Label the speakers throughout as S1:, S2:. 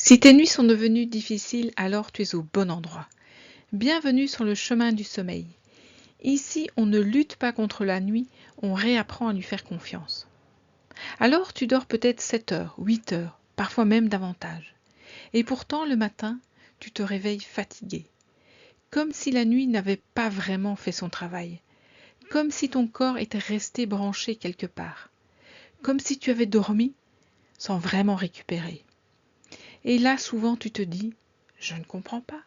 S1: Si tes nuits sont devenues difficiles, alors tu es au bon endroit. Bienvenue sur le chemin du sommeil. Ici, on ne lutte pas contre la nuit, on réapprend à lui faire confiance. Alors tu dors peut-être 7 heures, 8 heures, parfois même davantage. Et pourtant, le matin, tu te réveilles fatigué. Comme si la nuit n'avait pas vraiment fait son travail. Comme si ton corps était resté branché quelque part. Comme si tu avais dormi sans vraiment récupérer. Et là, souvent, tu te dis, je ne comprends pas.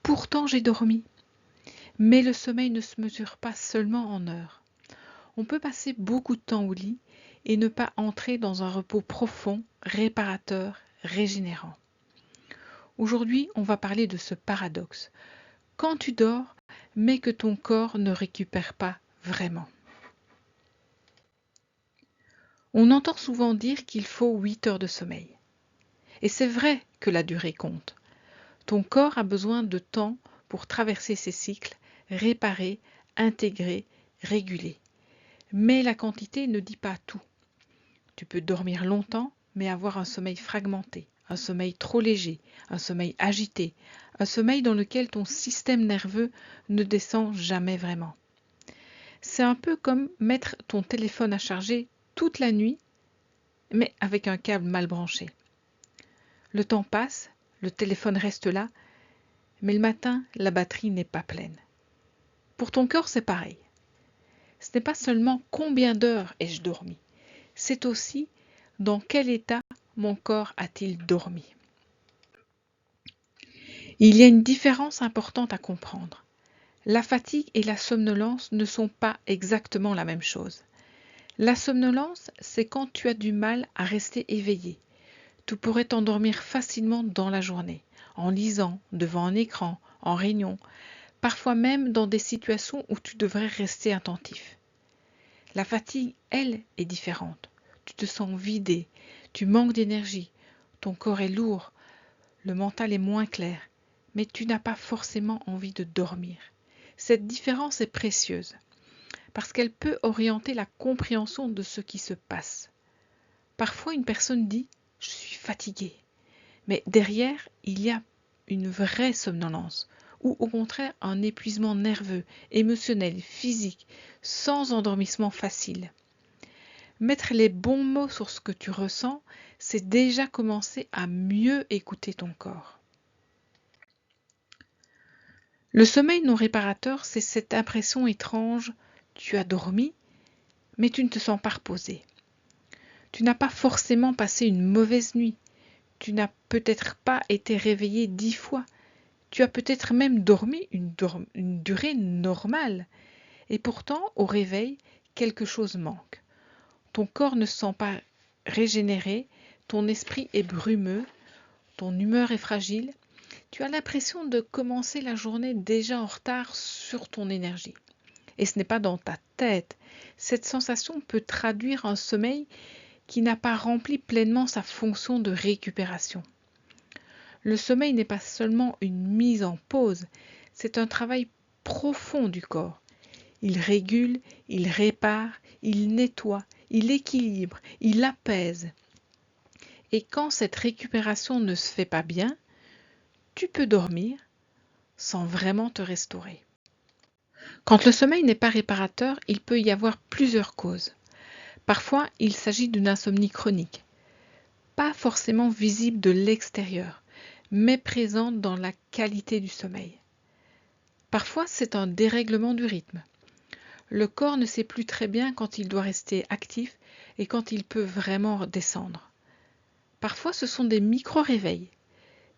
S1: Pourtant, j'ai dormi. Mais le sommeil ne se mesure pas seulement en heures. On peut passer beaucoup de temps au lit et ne pas entrer dans un repos profond, réparateur, régénérant. Aujourd'hui, on va parler de ce paradoxe. Quand tu dors, mais que ton corps ne récupère pas vraiment. On entend souvent dire qu'il faut 8 heures de sommeil. Et c'est vrai que la durée compte. Ton corps a besoin de temps pour traverser ses cycles, réparer, intégrer, réguler. Mais la quantité ne dit pas tout. Tu peux dormir longtemps, mais avoir un sommeil fragmenté, un sommeil trop léger, un sommeil agité, un sommeil dans lequel ton système nerveux ne descend jamais vraiment. C'est un peu comme mettre ton téléphone à charger toute la nuit, mais avec un câble mal branché. Le temps passe, le téléphone reste là, mais le matin, la batterie n'est pas pleine. Pour ton corps, c'est pareil. Ce n'est pas seulement combien d'heures ai-je dormi, c'est aussi dans quel état mon corps a-t-il dormi. Il y a une différence importante à comprendre. La fatigue et la somnolence ne sont pas exactement la même chose. La somnolence, c'est quand tu as du mal à rester éveillé. Tu pourrais t'endormir facilement dans la journée, en lisant, devant un écran, en réunion, parfois même dans des situations où tu devrais rester attentif. La fatigue, elle, est différente. Tu te sens vidé, tu manques d'énergie, ton corps est lourd, le mental est moins clair, mais tu n'as pas forcément envie de dormir. Cette différence est précieuse, parce qu'elle peut orienter la compréhension de ce qui se passe. Parfois, une personne dit « je suis fatiguée », mais derrière, il y a une vraie somnolence, ou au contraire un épuisement nerveux, émotionnel, physique, sans endormissement facile. Mettre les bons mots sur ce que tu ressens, c'est déjà commencer à mieux écouter ton corps. Le sommeil non réparateur, c'est cette impression étrange, tu as dormi, mais tu ne te sens pas reposé. Tu n'as pas forcément passé une mauvaise nuit, tu n'as peut-être pas été réveillé 10 fois, tu as peut-être même dormi une durée normale, et pourtant, au réveil, quelque chose manque. Ton corps ne se sent pas régénéré, ton esprit est brumeux, ton humeur est fragile, tu as l'impression de commencer la journée déjà en retard sur ton énergie. Et ce n'est pas dans ta tête. Cette sensation peut traduire un sommeil qui n'a pas rempli pleinement sa fonction de récupération. Le sommeil n'est pas seulement une mise en pause, c'est un travail profond du corps. Il régule, il répare, il nettoie, il équilibre, il apaise. Et quand cette récupération ne se fait pas bien, tu peux dormir sans vraiment te restaurer. Quand le sommeil n'est pas réparateur, il peut y avoir plusieurs causes. Parfois, il s'agit d'une insomnie chronique, pas forcément visible de l'extérieur, mais présente dans la qualité du sommeil. Parfois, c'est un dérèglement du rythme. Le corps ne sait plus très bien quand il doit rester actif et quand il peut vraiment descendre. Parfois, ce sont des micro-réveils,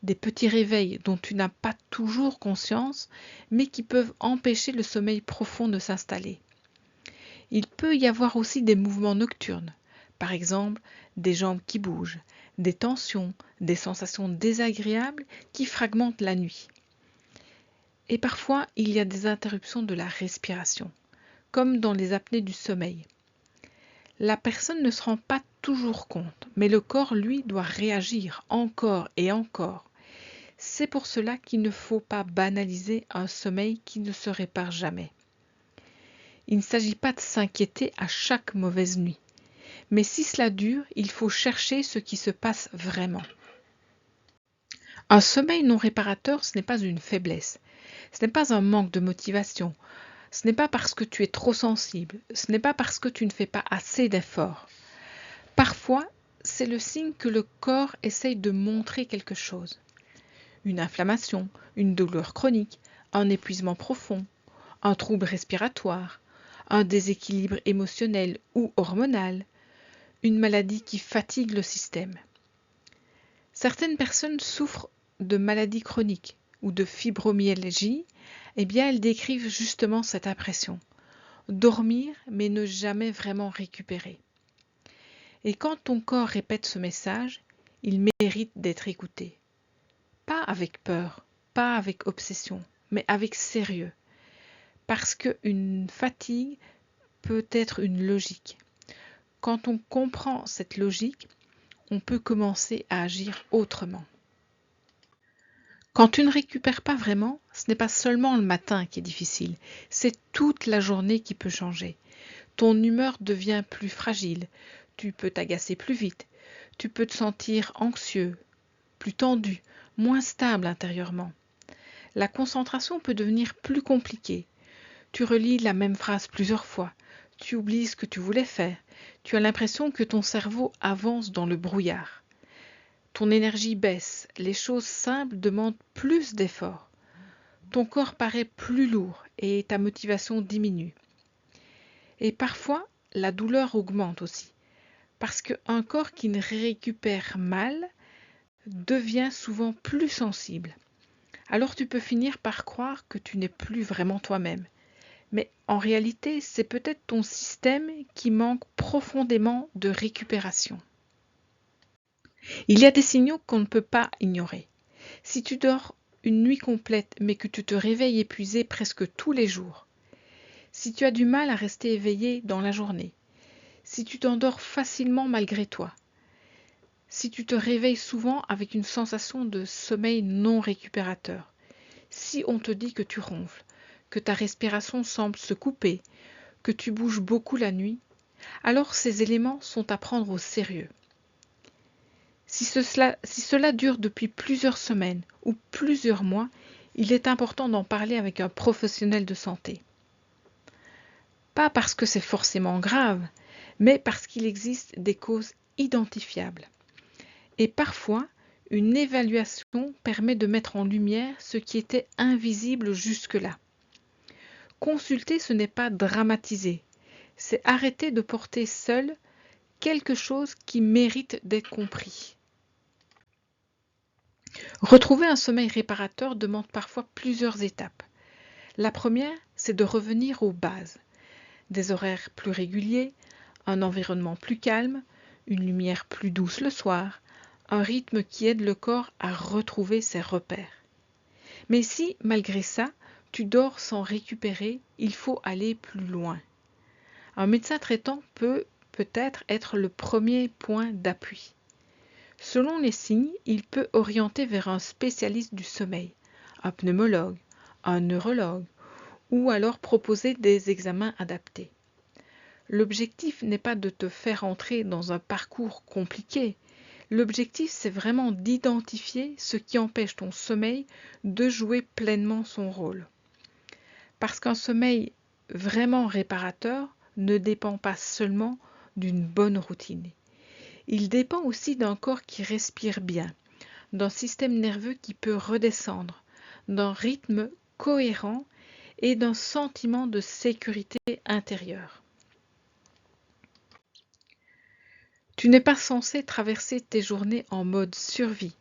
S1: des petits réveils dont tu n'as pas toujours conscience, mais qui peuvent empêcher le sommeil profond de s'installer. Il peut y avoir aussi des mouvements nocturnes, par exemple des jambes qui bougent, des tensions, des sensations désagréables qui fragmentent la nuit. Et parfois, il y a des interruptions de la respiration, comme dans les apnées du sommeil. La personne ne se rend pas toujours compte, mais le corps, lui, doit réagir encore et encore. C'est pour cela qu'il ne faut pas banaliser un sommeil qui ne se répare jamais. Il ne s'agit pas de s'inquiéter à chaque mauvaise nuit, mais si cela dure, il faut chercher ce qui se passe vraiment. Un sommeil non réparateur, ce n'est pas une faiblesse, ce n'est pas un manque de motivation, ce n'est pas parce que tu es trop sensible, ce n'est pas parce que tu ne fais pas assez d'efforts. Parfois, c'est le signe que le corps essaye de montrer quelque chose. Une inflammation, une douleur chronique, un épuisement profond, un trouble respiratoire, un déséquilibre émotionnel ou hormonal, une maladie qui fatigue le système. Certaines personnes souffrent de maladies chroniques ou de fibromyalgie, eh bien elles décrivent justement cette impression. Dormir mais ne jamais vraiment récupérer. Et quand ton corps répète ce message, il mérite d'être écouté. Pas avec peur, pas avec obsession, mais avec sérieux. Parce qu'une fatigue peut être une logique. Quand on comprend cette logique, on peut commencer à agir autrement. Quand tu ne récupères pas vraiment, ce n'est pas seulement le matin qui est difficile, c'est toute la journée qui peut changer. Ton humeur devient plus fragile, tu peux t'agacer plus vite, tu peux te sentir anxieux, plus tendu, moins stable intérieurement. La concentration peut devenir plus compliquée. Tu relis la même phrase plusieurs fois, tu oublies ce que tu voulais faire, tu as l'impression que ton cerveau avance dans le brouillard. Ton énergie baisse, les choses simples demandent plus d'efforts. Ton corps paraît plus lourd et ta motivation diminue. Et parfois, la douleur augmente aussi, parce qu'un corps qui ne récupère mal devient souvent plus sensible. Alors tu peux finir par croire que tu n'es plus vraiment toi-même. Mais en réalité, c'est peut-être ton système qui manque profondément de récupération. Il y a des signaux qu'on ne peut pas ignorer. Si tu dors une nuit complète mais que tu te réveilles épuisé presque tous les jours, si tu as du mal à rester éveillé dans la journée, si tu t'endors facilement malgré toi, si tu te réveilles souvent avec une sensation de sommeil non récupérateur, si on te dit que tu ronfles, que ta respiration semble se couper, que tu bouges beaucoup la nuit, alors ces éléments sont à prendre au sérieux. Si cela dure depuis plusieurs semaines ou plusieurs mois, il est important d'en parler avec un professionnel de santé. Pas parce que c'est forcément grave, mais parce qu'il existe des causes identifiables. Et parfois, une évaluation permet de mettre en lumière ce qui était invisible jusque-là. Consulter, ce n'est pas dramatiser, c'est arrêter de porter seul quelque chose qui mérite d'être compris. Retrouver un sommeil réparateur demande parfois plusieurs étapes. La première, c'est de revenir aux bases. Des horaires plus réguliers, un environnement plus calme, une lumière plus douce le soir, un rythme qui aide le corps à retrouver ses repères. Mais si, malgré ça, tu dors sans récupérer, il faut aller plus loin. Un médecin traitant peut-être être le premier point d'appui. Selon les signes, il peut orienter vers un spécialiste du sommeil, un pneumologue, un neurologue, ou alors proposer des examens adaptés. L'objectif n'est pas de te faire entrer dans un parcours compliqué. L'objectif, c'est vraiment d'identifier ce qui empêche ton sommeil de jouer pleinement son rôle. Parce qu'un sommeil vraiment réparateur ne dépend pas seulement d'une bonne routine. Il dépend aussi d'un corps qui respire bien, d'un système nerveux qui peut redescendre, d'un rythme cohérent et d'un sentiment de sécurité intérieure. Tu n'es pas censé traverser tes journées en mode survie.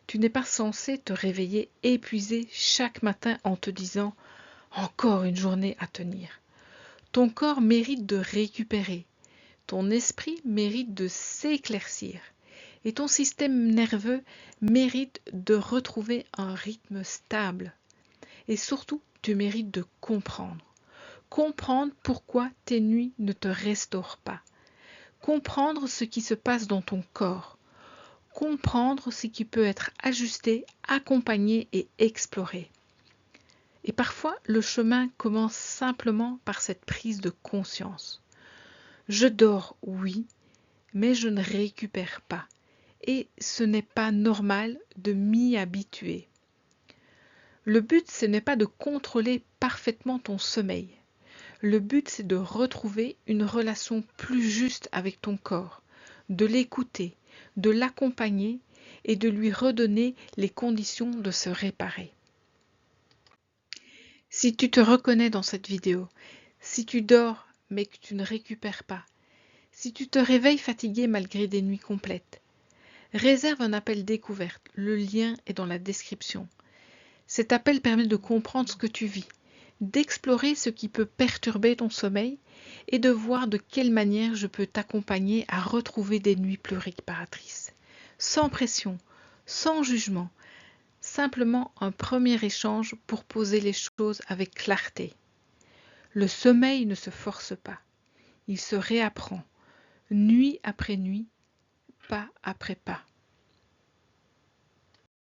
S1: Tu n'es pas censé te réveiller épuisé chaque matin en te disant « Encore une journée à tenir ». Ton corps mérite de récupérer. Ton esprit mérite de s'éclaircir. Et ton système nerveux mérite de retrouver un rythme stable. Et surtout, tu mérites de comprendre. Comprendre pourquoi tes nuits ne te restaurent pas. Comprendre ce qui se passe dans ton corps. Comprendre ce qui peut être ajusté, accompagné et exploré. Et parfois, le chemin commence simplement par cette prise de conscience. Je dors, oui, mais je ne récupère pas. et ce n'est pas normal de m'y habituer. Le but, ce n'est pas de contrôler parfaitement ton sommeil. Le but, c'est de retrouver une relation plus juste avec ton corps, de l'écouter, de l'accompagner et de lui redonner les conditions de se réparer. Si tu te reconnais dans cette vidéo, si tu dors mais que tu ne récupères pas, si tu te réveilles fatigué malgré des nuits complètes, réserve un appel découverte. Le lien est dans la description. Cet appel permet de comprendre ce que tu vis, d'explorer ce qui peut perturber ton sommeil et de voir de quelle manière je peux t'accompagner à retrouver des nuits plus réparatrices. Sans pression, sans jugement, simplement un premier échange pour poser les choses avec clarté. Le sommeil ne se force pas, il se réapprend, nuit après nuit, pas après pas.